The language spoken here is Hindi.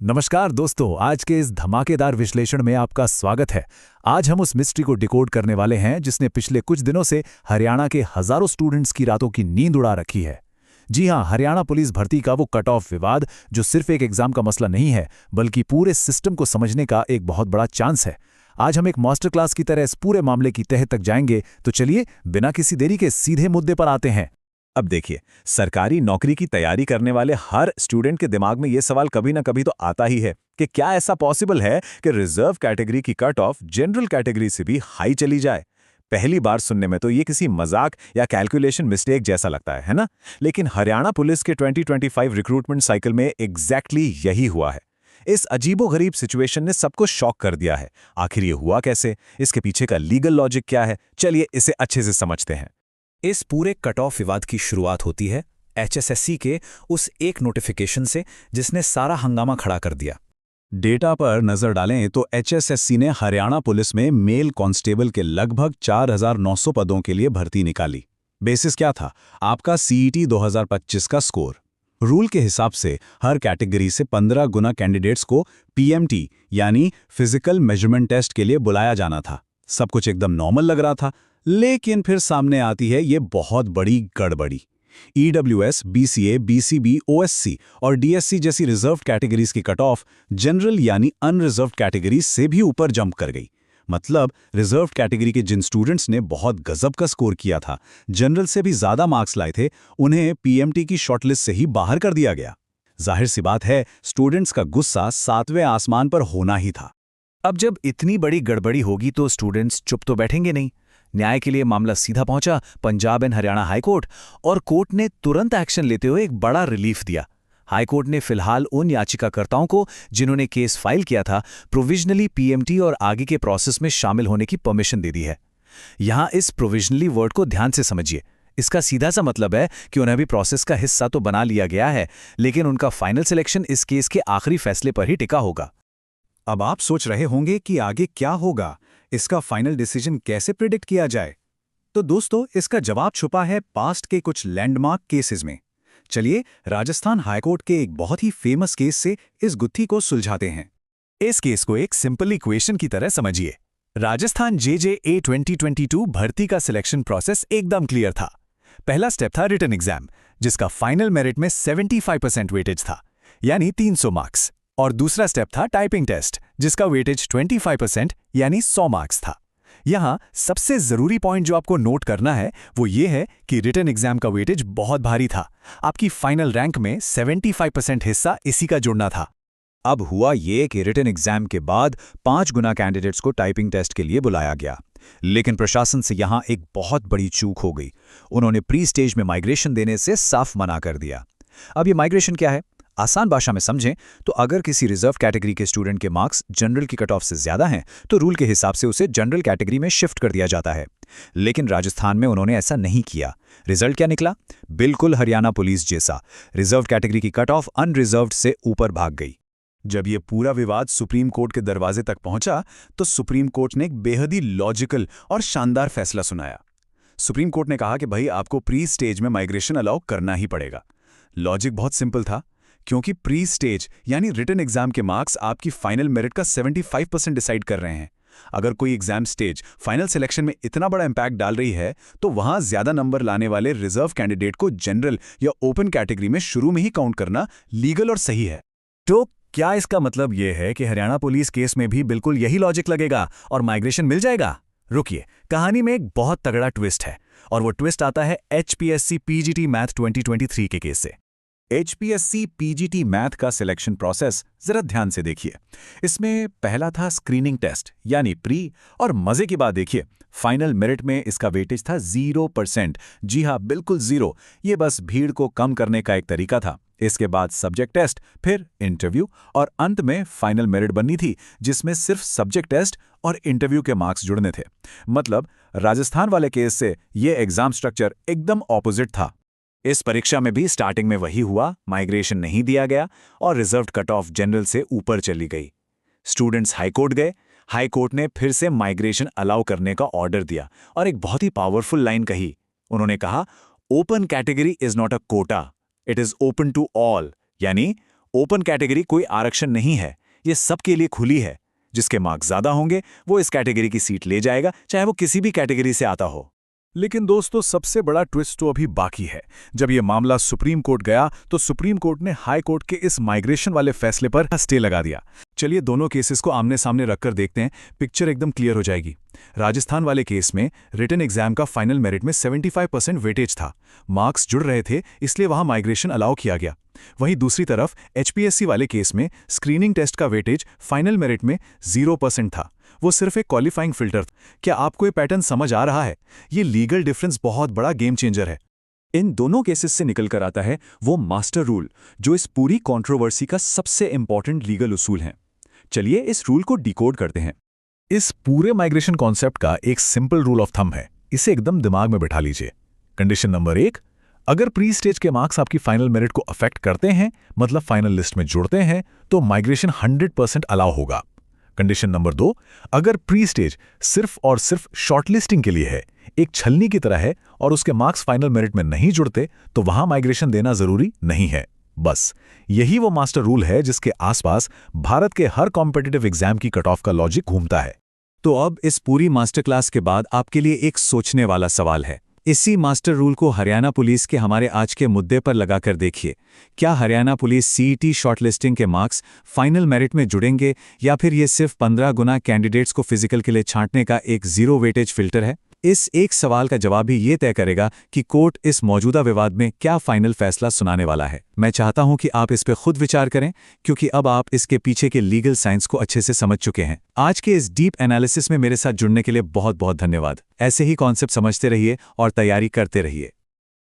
नमस्कार दोस्तों, आज के इस धमाकेदार विश्लेषण में आपका स्वागत है। आज हम उस मिस्ट्री को डिकोड करने वाले हैं जिसने पिछले कुछ दिनों से हरियाणा के हजारों स्टूडेंट्स की रातों की नींद उड़ा रखी है। जी हां, हरियाणा पुलिस भर्ती का वो कट ऑफ विवाद जो सिर्फ एक एग्जाम का मसला नहीं है बल्कि पूरे सिस्टम को समझने का एक बहुत बड़ा चांस है। आज हम एक मास्टर क्लास की तरह इस पूरे मामले की तह तक जाएंगे, तो चलिए बिना किसी देरी के सीधे मुद्दे पर आते हैं। अब देखिए, सरकारी नौकरी की तैयारी करने वाले हर स्टूडेंट के दिमाग में ये सवाल कभी ना कभी तो आता ही है कि क्या ऐसा पॉसिबल है कि रिजर्व कैटेगरी की कट ऑफ जनरल कैटेगरी से भी हाई चली जाए। पहली बार सुनने में तो ये किसी मजाक या कैलकुलेशन मिस्टेक जैसा लगता है ना? लेकिन हरियाणा पुलिस के 2025 रिक्रूटमेंट साइकिल में एग्जैक्टली यही हुआ है। इस अजीबोगरीब सिचुएशन ने सबको शॉक कर दिया है। आखिर ये हुआ कैसे? इसके पीछे का लीगल लॉजिक क्या है? चलिए इसे अच्छे से समझते हैं। इस पूरे कट ऑफ विवाद की शुरुआत होती है एचएसएससी के उस एक नोटिफिकेशन से जिसने सारा हंगामा खड़ा कर दिया। डेटा पर नजर डालें तो एचएसएससी ने हरियाणा पुलिस में मेल कांस्टेबल के लगभग 4,900 पदों के लिए भर्ती निकाली। बेसिस क्या था? आपका सीईटी 2025 का स्कोर। रूल के हिसाब से हर कैटेगरी से 15 गुना कैंडिडेट्स को पीएमटी यानी फिजिकल मेजरमेंट टेस्ट के लिए बुलाया जाना था। सब कुछ एकदम नॉर्मल लग रहा था, लेकिन फिर सामने आती है ये बहुत बड़ी गड़बड़ी। ईडब्ल्यूएस, बीसीए, बीसीबी, ओएससी और डीएससी जैसी रिजर्व कैटेगरीज की कट ऑफ जनरल यानी अनरिजर्व कैटेगरीज से भी ऊपर जंप कर गई। मतलब रिजर्व कैटेगरी के जिन स्टूडेंट्स ने बहुत गजब का स्कोर किया था, जनरल से भी ज्यादा मार्क्स लाए थे, उन्हें पीएमटी की शॉर्टलिस्ट से ही बाहर कर दिया गया। जाहिर सी बात है, स्टूडेंट्स का गुस्सा 7वें आसमान पर होना ही था। अब जब इतनी बड़ी गड़बड़ी होगी तो स्टूडेंट्स चुप तो बैठेंगे नहीं। न्याय के लिए मामला सीधा पहुंचा पंजाब एंड हरियाणा हाईकोर्ट, और कोर्ट ने तुरंत एक्शन लेते हुए एक बड़ा रिलीफ दिया। हाईकोर्ट ने फिलहाल उन याचिकाकर्ताओं को जिन्होंने केस फाइल किया था प्रोविजनली पीएमटी और आगे के प्रोसेस में शामिल होने की परमिशन दे दी है। यहां इस प्रोविजनली वर्ड को ध्यान से समझिए। इसका सीधा सा मतलब है कि उन्हें भी प्रोसेस का हिस्सा तो बना लिया गया है, लेकिन उनका फाइनल सिलेक्शन इस केस के आखिरी फैसले पर ही टिका होगा। अब आप सोच रहे होंगे कि आगे क्या होगा, इसका फाइनल डिसीजन कैसे प्रिडिक्ट किया जाए? तो दोस्तों, इसका जवाब छुपा है पास्ट के कुछ लैंडमार्क केसेस में। चलिए राजस्थान हाईकोर्ट के एक बहुत ही फेमस केस से इस गुत्थी को सुलझाते हैं। इस केस को एक सिंपल इक्वेशन की तरह समझिए। राजस्थान जेजेए 2022 भर्ती का सिलेक्शन प्रोसेस एकदम क्लियर था। पहला स्टेप था रिटन एग्जाम, जिसका फाइनल मेरिट में 75% वेटेज था, यानी 300 मार्क्स। और दूसरा स्टेप था टाइपिंग टेस्ट, जिसका वेटेज 25% यानी 100 मार्क्स था। यहां सबसे जरूरी पॉइंट जो आपको नोट करना है वो ये है कि रिटन एग्जाम का वेटेज बहुत भारी था। आपकी फाइनल रैंक में 75% हिस्सा इसी का जुड़ना था। अब हुआ ये कि रिटन एग्जाम के बाद 5 गुना कैंडिडेट्स को टाइपिंग टेस्ट के लिए बुलाया गया, लेकिन प्रशासन से यहां एक बहुत बड़ी चूक हो गई। उन्होंने प्री स्टेज में माइग्रेशन देने से साफ मना कर दिया। अब ये माइग्रेशन क्या है? आसान भाषा में समझें तो अगर किसी रिजर्व कैटेगरी के स्टूडेंट के मार्क्स जनरल की कट ऑफ से ज्यादा हैं, तो रूल के हिसाब से उसे जनरल कैटेगरी में शिफ्ट कर दिया जाता है। लेकिन राजस्थान में उन्होंने ऐसा नहीं किया। रिजल्ट क्या निकला? बिल्कुल हरियाणा पुलिस जैसा। रिजर्व कैटेगरी की कट ऑफ अनरिजर्व्ड से ऊपर भाग गई। जब ये पूरा विवाद सुप्रीम कोर्ट के दरवाजे तक पहुंचा, तो सुप्रीम कोर्ट ने एक बेहद ही लॉजिकल और शानदार फैसला सुनाया। सुप्रीम कोर्ट ने कहा कि भाई आपको प्री स्टेज में माइग्रेशन अलाउ करना ही पड़ेगा। लॉजिक बहुत सिंपल था, क्योंकि प्री स्टेज यानी रिटन एग्जाम के मार्क्स आपकी फाइनल मेरिट का 75% डिसाइड कर रहे हैं। अगर कोई एग्जाम स्टेज फाइनल सिलेक्शन में इतना बड़ा इंपैक्ट डाल रही है, तो वहां ज्यादा नंबर लाने वाले रिजर्व कैंडिडेट को जनरल या ओपन कैटेगरी में शुरू में ही काउंट करना लीगल और सही है। तो क्या इसका मतलब यह है कि हरियाणा पुलिस केस में भी बिल्कुल यही लॉजिक लगेगा और माइग्रेशन मिल जाएगा? रुकिए, कहानी में एक बहुत तगड़ा ट्विस्ट है, और वो ट्विस्ट आता है एचपीएससी पीजीटी मैथ 2023 के केस से। एचपीएससी पीजीटी मैथ का सिलेक्शन प्रोसेस जरा ध्यान से देखिए। इसमें पहला था स्क्रीनिंग टेस्ट यानी प्री, और मजे की बात देखिए, फाइनल मेरिट में इसका वेटेज था 0%। जी हाँ, बिल्कुल 0। ये बस भीड़ को कम करने का एक तरीका था। इसके बाद सब्जेक्ट टेस्ट, फिर इंटरव्यू, और अंत में फाइनल मेरिट बननी थी, जिसमें सिर्फ सब्जेक्ट टेस्ट और इंटरव्यू के मार्क्स जुड़ने थे। मतलब राजस्थान वाले केस से ये एग्जाम स्ट्रक्चर एकदम ऑपोजिट था। इस परीक्षा में भी स्टार्टिंग में वही हुआ, माइग्रेशन नहीं दिया गया और रिजर्व्ड कट ऑफ जनरल से ऊपर चली गई। स्टूडेंट्स हाईकोर्ट गए, हाईकोर्ट ने फिर से माइग्रेशन अलाउ करने का ऑर्डर दिया और एक बहुत ही पावरफुल लाइन कही। उन्होंने कहा, open category is not a quota, it is open to all, यानी ओपन कैटेगरी कोई आरक्षण नहीं है, ये सबके लिए खुली है। जिसके मार्क्स ज़्यादा होंगे वो इस कैटेगरी की सीट ले जाएगा, चाहे वो किसी भी कैटेगरी से आता हो। लेकिन दोस्तों, सबसे बड़ा ट्विस्ट तो अभी बाकी है। जब ये मामला सुप्रीम कोर्ट गया तो सुप्रीम कोर्ट ने हाई कोर्ट के इस माइग्रेशन वाले फैसले पर स्टे लगा दिया। चलिए दोनों केसेस को आमने सामने रखकर देखते हैं, पिक्चर एकदम क्लियर हो जाएगी। राजस्थान वाले केस में रिटन एग्जाम का फाइनल मेरिट में 75% वेटेज था। मार्क्स जुड़ रहे थे, इसलिए वहां माइग्रेशन अलाउ किया गया। वहीं दूसरी तरफ एचपीएससी वाले केस में स्क्रीनिंग टेस्ट का वेटेज फाइनल मेरिट में 0% था। वो सिर्फ एक क्वालिफाइंग फिल्टर। क्या आपको ये पैटर्न समझ आ रहा है? ये लीगल डिफरेंस बहुत बड़ा गेम चेंजर है। इन दोनों केसेस से निकल कर आता है वो मास्टर रूल, जो इस पूरी कंट्रोवर्सी का सबसे इंपॉर्टेंट लीगल उसूल है। चलिए इस रूल को डिकोड करते हैं। इस पूरे माइग्रेशन कॉन्सेप्ट का एक सिंपल रूल ऑफ थंब है, इसे एकदम दिमाग में बिठा लीजिए। कंडीशन नंबर 1, अगर प्री स्टेज के मार्क्स आपकी फाइनल मेरिट को अफेक्ट करते हैं, मतलब फाइनल लिस्ट में जुड़ते हैं, तो माइग्रेशन 100% अलाउ होगा। कंडीशन नंबर 2, अगर प्री स्टेज सिर्फ और सिर्फ शॉर्टलिस्टिंग के लिए है, एक छलनी की तरह है और उसके मार्क्स फाइनल मेरिट में नहीं जुड़ते, तो वहां माइग्रेशन देना जरूरी नहीं है। बस यही वो मास्टर रूल है जिसके आसपास भारत के हर कॉम्पिटिटिव एग्जाम की कट ऑफ का लॉजिक घूमता है। तो अब इस पूरी मास्टर क्लास के बाद आपके लिए एक सोचने वाला सवाल है। इसी मास्टर रूल को हरियाणा पुलिस के हमारे आज के मुद्दे पर लगाकर देखिए। क्या हरियाणा पुलिस सीईटी शॉर्टलिस्टिंग के मार्क्स फाइनल मेरिट में जुड़ेंगे, या फिर ये सिर्फ 15 गुना कैंडिडेट्स को फिजिकल के लिए छांटने का एक जीरो वेटेज फिल्टर है? इस एक सवाल का जवाब ही ये तय करेगा कि कोर्ट इस मौजूदा विवाद में क्या फाइनल फैसला सुनाने वाला है। मैं चाहता हूं कि आप इस पर खुद विचार करें, क्योंकि अब आप इसके पीछे के लीगल साइंस को अच्छे से समझ चुके हैं। आज के इस डीप एनालिसिस में मेरे साथ जुड़ने के लिए बहुत बहुत धन्यवाद। ऐसे ही कॉन्सेप्ट समझते रहिए और तैयारी करते रहिए।